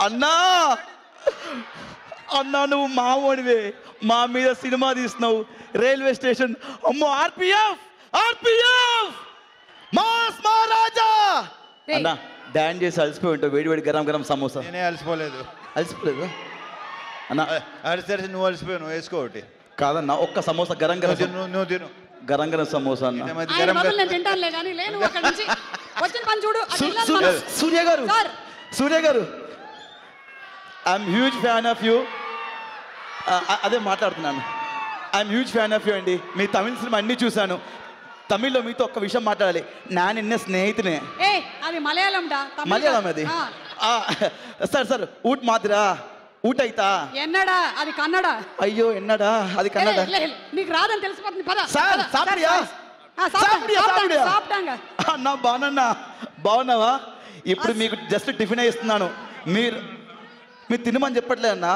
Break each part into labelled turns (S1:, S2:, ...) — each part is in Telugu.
S1: అన్నా అన్నా నువ్వు మావోడివే, మా మీద సినిమా తీస్తున్నావు. రైల్వే స్టేషన్ అమ్మో ఆర్పిఎఫ్ ఆర్పిఎఫ్ మాస్ మహారాజా అన్నా డాన్స్ చేసి అలసిపోయి ఉంటావు. వేడి వేడి గరం గరం సమోసా.
S2: నేనే అలసిపోలేదు.
S1: అలసిపోలేదు అన్నా?
S2: అలసి నువ్వు అలసిపోయావు, నువ్వు వేసుకో ఒకటి.
S1: కాదన్నా ఒక్క సమోసా గరం గరం
S2: నువ్వు తిను.
S1: గరం గరం సమోసా అన్న. సూర్య గారు సూర్య గారు I'm huge fan of you. అదే మాట్లాడుతున్నాను. I'm huge fan of you అండి. మీ తమిళ సినిమా అన్నీ చూశాను. తమిళ్లో మీతో ఒక్క విషయం మాట్లాడాలి. నా నిన్న స్నేహితునే.
S3: అది మలయాళం
S1: మలయాళం అది. సార్ సార్ ఊట్ మాదిరా ఊట అయితా
S3: ఎన్నడా అది కన్నడ.
S1: అయ్యో ఎన్నడా అది కన్నడ.
S3: నీకు రాదని తెలిసిపోతుంది పద.
S1: సార్ సాపిడియా అన్నా బాగున్నా బాగున్నావా? ఇప్పుడు మీకు జస్ట్ టిఫిన్ ఇస్తున్నాను. మీరు తినమని చెప్పట్లేదు అన్న,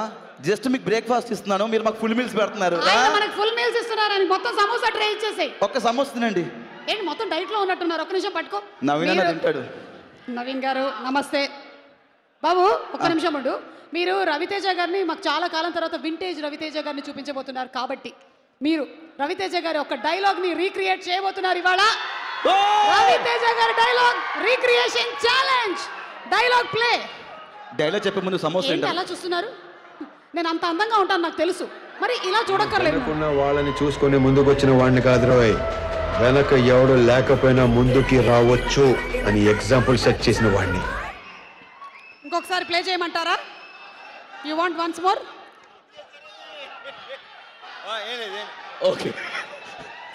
S1: జస్ట్ మీకు బ్రేక్ఫాస్ట్ ఇస్తున్నాను. మీరు మాకు ఫుల్ మీల్స్ పెడుతున్నారు.
S3: ఫుల్ మీల్స్ ఇస్తున్నారని మొత్తం సమోసా ట్రై ఇచ్చేసాయి.
S1: ఒక్క సమోసా తినండి.
S3: ఏంటి మొత్తం డైట్ లో ఉన్నట్టున్నారు. ఒక్క నిమిషం పట్టుకో.
S1: నవీన్ తింటాడు.
S3: నవీన్ గారు నమస్తే. బాబు ఒక్క నిమిషం ఉండు. మీరు రవితేజ గారిని మాకు చాలా కాలం తర్వాత వింటేజ్ రవితేజ గారిని చూపించబోతున్నారు కాబట్టి మీరు రవితేజ గారి ఒక డైలాగ్ ని రీక్రియేట్ చేయబోతున్నారు ఇవాళ. రవితేజ గారి dialogue recreation challenge. Dialogue play.
S1: Dialogue చెప్పే ముందు సమోసా
S3: ఏంటి అలా చూస్తున్నారు? నేను అంత అందంగా ఉంటాను నాకు తెలుసు, మరి ఇలా చూడక్కర్లేదు.
S4: వాళ్ళని చూసుకొని ముందుకు వచ్చిన వాడిని కాదు రోయ్, వెనక ఎవడు లేకపోయినా ముందుకి రావచ్చు అని ఎగ్జాంపుల్ సెట్ చేసిన వాడిని.
S3: ఇంకొకసారి ప్లే చేయమంటారా? You want once more?
S1: Okay.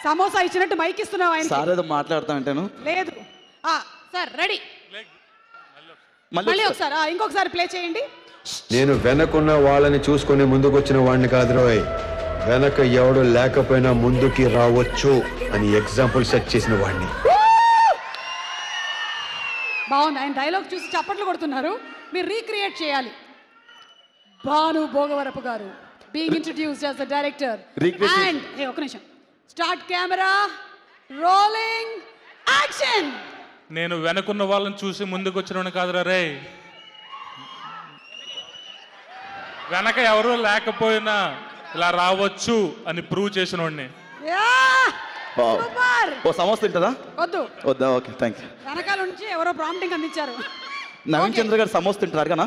S3: Samosa ఇచ్చినట్టు మైక్ ఇస్తున్నావు ఆయన.
S1: సార్ ఏదో మాట్లాడుతా అంటాను.
S3: లేదు సార్ రెడీ. మళ్ళీ ఒకసారి ఇంకొకసారి ప్లే చేయండి.
S4: నేను వెనకున్న వాళ్ళని చూసుకొని ముందుకు వచ్చిన వాడిని కాదు రోయ్, వెనక ఎవడు లేకపోయినా ముందుకి రావచ్చు అని ఎగ్జాంపుల్ సెట్ చేసిన వాడిని.
S3: బాగుంది. ఆయన డైలాగ్ చూసి చప్పట్లు కొడుతున్నారు. మీరు రీక్రియేట్ చేయాలి. భాను భోగవరపు గారు being introduced as the director and ఒక నిమిషం స్టార్ట్ కెమెరా రోలింగ్ యాక్షన్.
S5: నేను వెనకున్న వాళ్ళని చూసి ముందుకు వచ్చిన కాదురా రే, వెనక ఎవరు లేకపోయినా ఇలా రావచ్చు అని ప్రూవ్ చేసిన వాడిని.
S1: ఓ సమోసా తింటదా?
S3: వద్దా?
S1: Okay thank you.
S3: వెనకాల నుంచి ఎవరో ప్రాంప్టింగ్ అందించారు.
S1: నవీన్ చంద్ర గారు సమోసా తింటారు కదా?